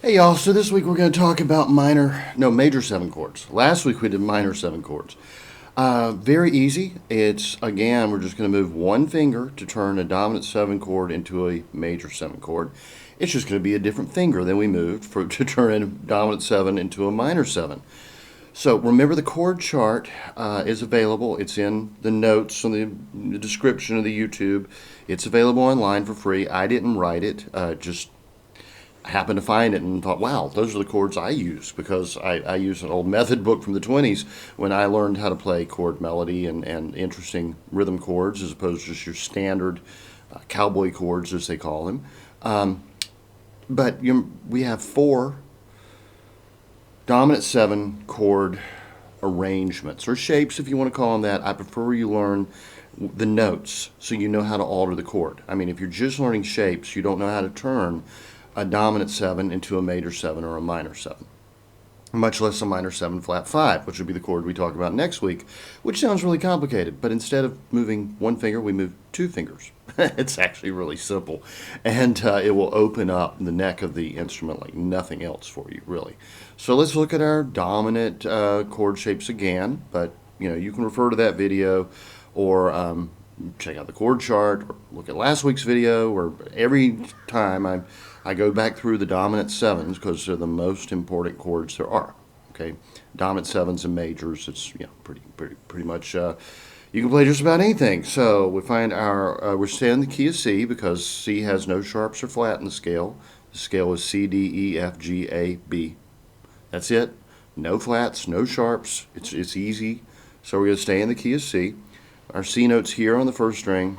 Hey y'all, so this week we're going to talk about major 7 chords. Last week we did minor 7 chords. Very easy. Again, we're just going to move one finger to turn a dominant 7 chord into a major 7 chord. It's just going to be a different finger than we moved to turn a dominant 7 into a minor 7. So remember, the chord chart is available. It's in the notes on the description of the YouTube. It's available online for free. I didn't write it, just happened to find it and thought, wow, those are the chords I use, because I use an old method book from the 20s when I learned how to play chord melody and interesting rhythm chords as opposed to just your standard cowboy chords, as they call them. We have 4 dominant 7 chord arrangements, or shapes if you want to call them that. I prefer you learn the notes so you know how to alter the chord. I mean, if you're just learning shapes, you don't know how to turn a dominant 7 into a major 7 or a minor 7, much less a minor 7 flat 5, which would be the chord we talk about next week, which sounds really complicated, but instead of moving one finger, we move 2 fingers. It's actually really simple, and it will open up the neck of the instrument like nothing else for you, really. So let's look at our dominant chord shapes again, but you can refer to that video, or check out the chord chart, or look at last week's video, or every time I go back through the dominant 7s because they're the most important chords there are. Okay, dominant 7s and majors. It's pretty much. You can play just about anything. So we find we're staying in the key of C because C has no sharps or flat in the scale. The scale is C, D, E, F, G, A, B. That's it. No flats, no sharps. It's easy. So we're going to stay in the key of C. Our C note's here on the first string.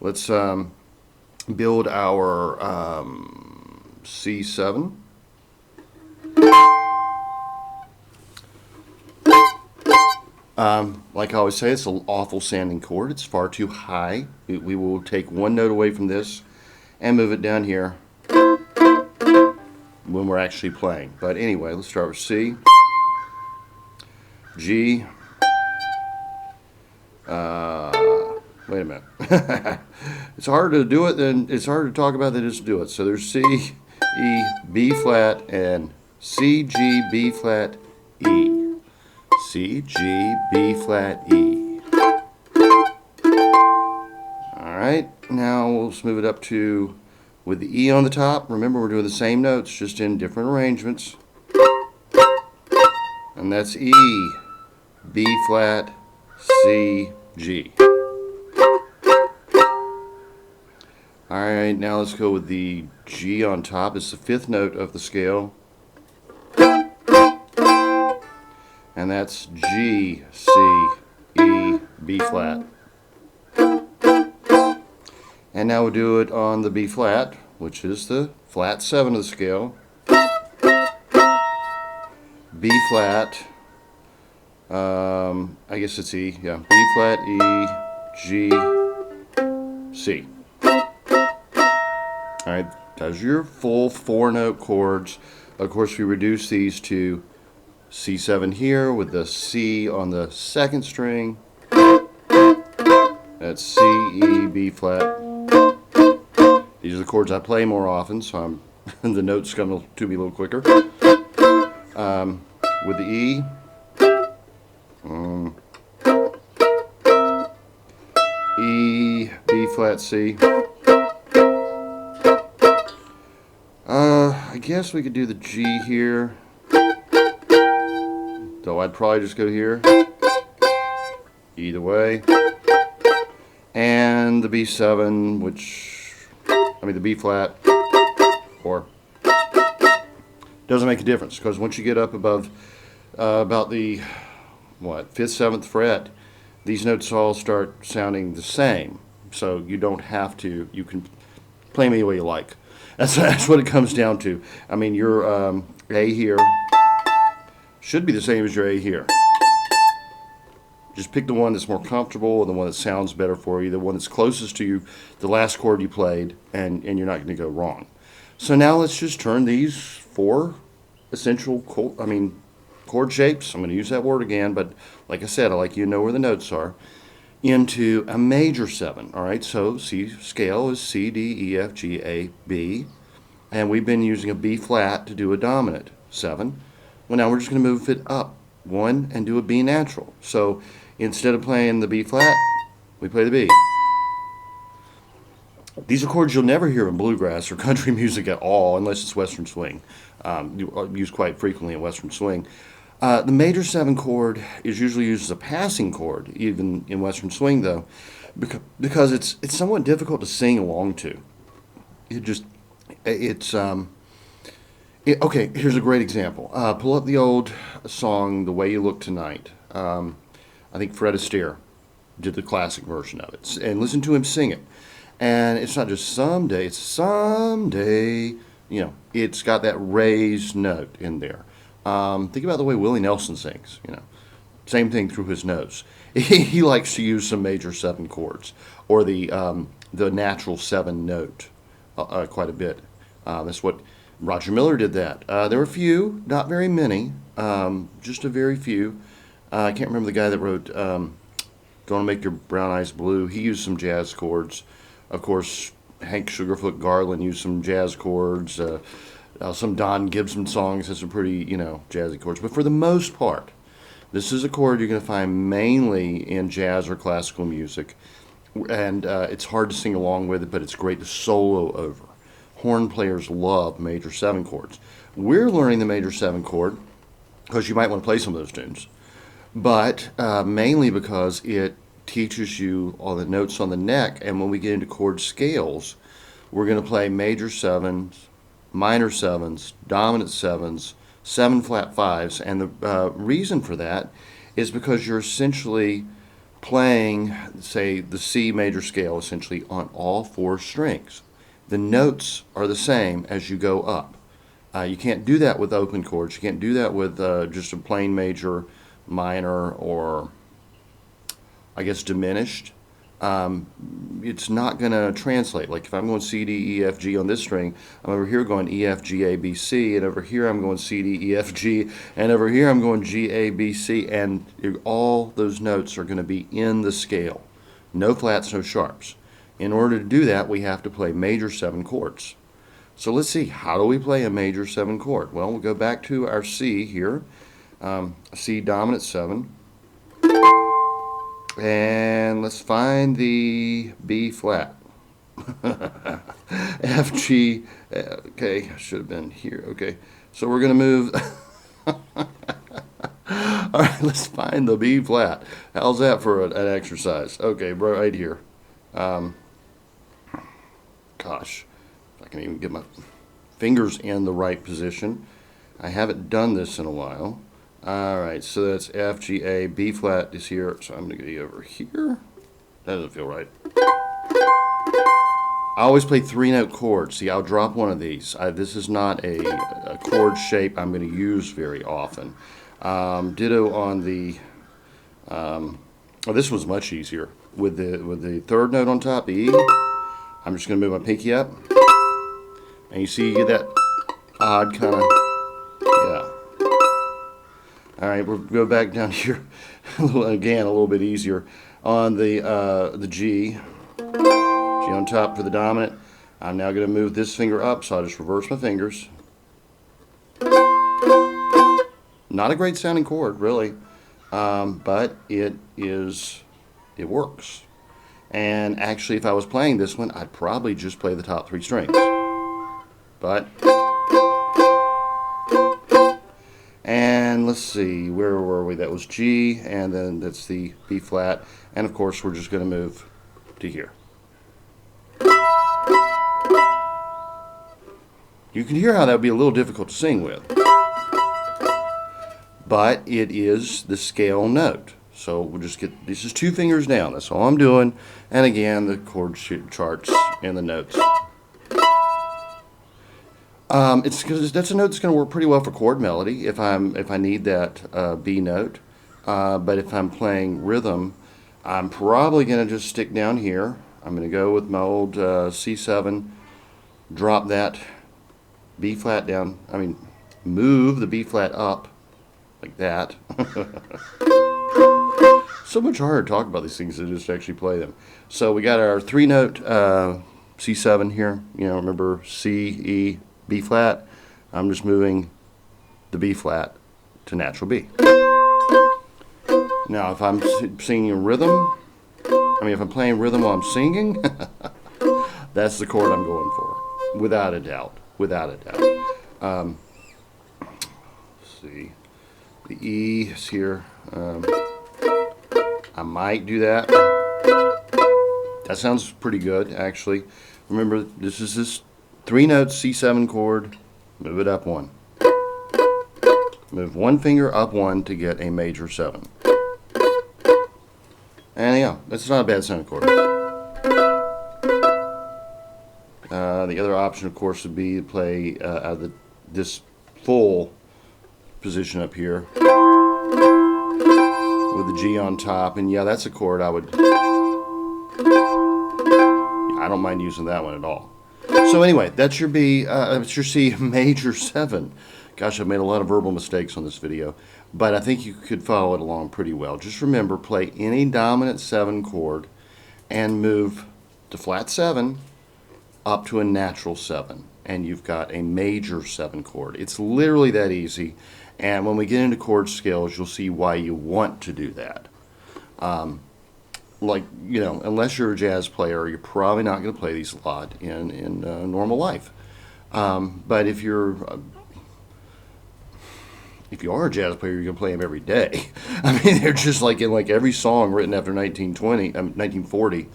Let's build our C7. Like I always say, it's an awful sounding chord. It's far too high. We will take one note away from this and move it down here when we're actually playing. But anyway, let's start with C, G. Wait a minute. It's harder to do it than it's harder to talk about than it is to do it. So there's C, E, B flat, and C, G, B flat, E. C, G, B flat, E. Alright, now we'll just move it up to, with the E on the top. Remember, we're doing the same notes, just in different arrangements. And that's E, B flat, C, G. Alright, now let's go with the G on top. It's the 5th note of the scale. And that's G, C, E, B flat. And now we'll do it on the B flat, which is the flat 7 of the scale. B flat, I guess it's E, yeah. B flat, E, G, C. Alright, those are your full 4-note chords. Of course, we reduce these to C7 here with the C on the 2nd string. That's C, E, B flat. These are the chords I play more often, so the notes come to me a little quicker. With the E, E, B flat, C. I guess we could do the G here, though I'd probably just go here, either way. And the B7, the B flat, or doesn't make a difference, because once you get up above about the 5th, 7th fret, these notes all start sounding the same. So you don't have to, you can play them any way you like. That's what it comes down to. I mean, your A here should be the same as your A here. Just pick the one that's more comfortable, or the one that sounds better for you, the one that's closest to you, the last chord you played, and you're not going to go wrong. So now let's just turn these 4 essential chord shapes. I'm going to use that word again, but like I said, I like you to know where the notes are. Into a major 7. All right, so C scale is C, D, E, F, G, A, B. and we've been using a B flat to do a dominant 7. Well, now we're just going to move it up 1 and do a B natural. So instead of playing the B flat, we play the B. These are chords you'll never hear in bluegrass or country music at all, unless it's Western swing. Used quite frequently in Western swing. The major 7 chord is usually used as a passing chord, even in Western swing, though, because it's somewhat difficult to sing along to. Okay, here's a great example. Pull up the old song, The Way You Look Tonight. I think Fred Astaire did the classic version of it, and listen to him sing it. And it's not just someday, it's someday. You know, it's got that raised note in there. Think about the way Willie Nelson sings, you know. Same thing through his nose. He likes to use some major 7 chords, or the natural 7 note quite a bit. That's what Roger Miller did that. There were a few, not very many, just a very few. I can't remember the guy that wrote Gonna Make Your Brown Eyes Blue. He used some jazz chords. Of course, Hank Sugarfoot Garland used some jazz chords. Some Don Gibson songs have some pretty, jazzy chords. But for the most part, this is a chord you're going to find mainly in jazz or classical music. And it's hard to sing along with it, but it's great to solo over. Horn players love major 7 chords. We're learning the major 7 chord because you might want to play some of those tunes, but mainly because it teaches you all the notes on the neck. And when we get into chord scales, we're going to play major 7s, minor 7s, dominant 7s, 7 flat 5s. And the reason for that is because you're essentially playing, say, the C major scale essentially on all 4 strings. The notes are the same as you go up. You can't do that with open chords. You can't do that with just a plain major, minor, or I guess diminished. It's not going to translate. Like if I'm going C, D, E, F, G on this string, I'm over here going E, F, G, A, B, C, and over here I'm going C, D, E, F, G, and over here I'm going G, A, B, C, and all those notes are going to be in the scale. No flats, no sharps. In order to do that, we have to play major 7 chords. So let's see, how do we play a major 7 chord? Well, we'll go back to our C here, C dominant 7. And let's find the B flat. F, G, okay, I should have been here. Okay, so we're going to move. All right, let's find the B flat. How's that for an exercise? Okay, right here. Gosh, if I can even get my fingers in the right position. I haven't done this in a while. All right, so that's F, G, A, B flat is here, so I'm going to get over here. That doesn't feel right. I always play 3-note chords. See, I'll drop one of these. This is not a chord shape I'm going to use very often. Ditto on the, this was much easier. With the 3rd note on top, the E, I'm just going to move my pinky up. And you see, you get that odd kind of, yeah. All right, we'll go back down here again, a little bit easier on the G. G on top for the dominant. I'm now going to move this finger up, so I'll just reverse my fingers. Not a great sounding chord, really, but it works. And actually, if I was playing this one, I'd probably just play the top 3 strings. But and let's see, where were we? That was G, and then that's the B flat. And of course, we're just going to move to here. You can hear how that would be a little difficult to sing with. But it is the scale note. So we'll just get, this is 2 fingers down. That's all I'm doing. And again, the chord charts and the notes. It's because that's a note that's going to work pretty well for chord melody if I need that B note. But if I'm playing rhythm, I'm probably going to just stick down here. I'm going to go with my old C7, drop that B flat down. I mean, move the B flat up like that. So much harder to talk about these things than just actually play them. So we got our 3-note C7 here. You know, remember C, E, B flat, I'm just moving the B flat to natural B. Now, if I'm singing a rhythm, if I'm playing rhythm while I'm singing, that's the chord I'm going for, without a doubt, without a doubt. Let's see, the E is here. I might do that. That sounds pretty good, actually. Remember, this is this 3 notes C7 chord. Move it up 1. Move 1 finger up 1 to get a major 7. And yeah, that's not a bad sounding chord. The other option, of course, would be to play out of this full position up here with the G on top. And yeah, that's a chord I don't mind using that one at all. So anyway, that's your B, it's your C major 7. Gosh, I've made a lot of verbal mistakes on this video, but I think you could follow it along pretty well. Just remember, play any dominant 7 chord and move the flat 7 up to a natural 7, and you've got a major 7 chord. It's literally that easy, and when we get into chord scales, you'll see why you want to do that. Unless you're a jazz player, you're probably not going to play these a lot in normal life. But if you are a jazz player, you're going to play them every day. They're just like in every song written after 1940.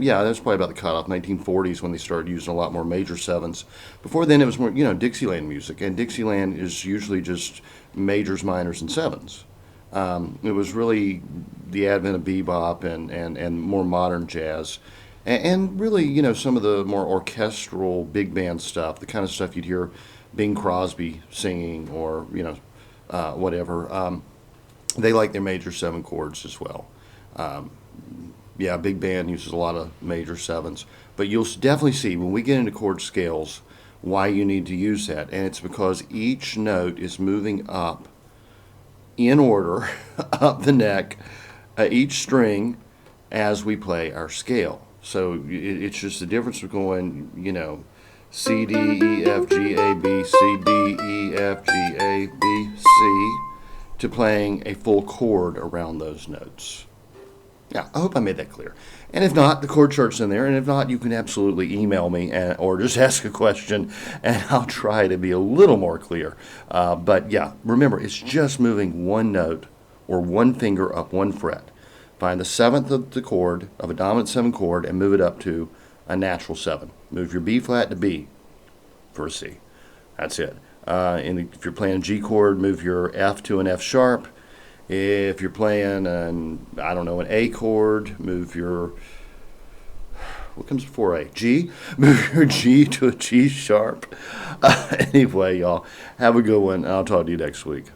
Yeah, that's probably about the cutoff. 1940s when they started using a lot more major 7s. Before then, it was more, Dixieland music, and Dixieland is usually just majors, minors, and 7s. It was really the advent of bebop and more modern jazz, and really, some of the more orchestral big band stuff, the kind of stuff you'd hear Bing Crosby singing, or whatever. They like their major 7 chords as well. Yeah, big band uses a lot of major 7s, but you'll definitely see when we get into chord scales why you need to use that, and it's because each note is moving up in order up the neck, each string, as we play our scale. So it's just the difference of going, C, D, E, F, G, A, B, C, D, E, F, G, A, B, C, to playing a full chord around those notes. Yeah, I hope I made that clear. And if not, the chord chart's in there, and if not, you can absolutely email me or just ask a question, and I'll try to be a little more clear. But yeah, remember, it's just moving 1 note or 1 finger up 1 fret. Find the 7th of the chord, of a dominant 7 chord, and move it up to a natural 7. Move your B flat to B for a C. That's it. And if you're playing a G chord, move your F to an F sharp. If you're playing an A chord, move your, what comes before A? G? Move your G to a G sharp. Anyway, y'all, have a good one. I'll talk to you next week.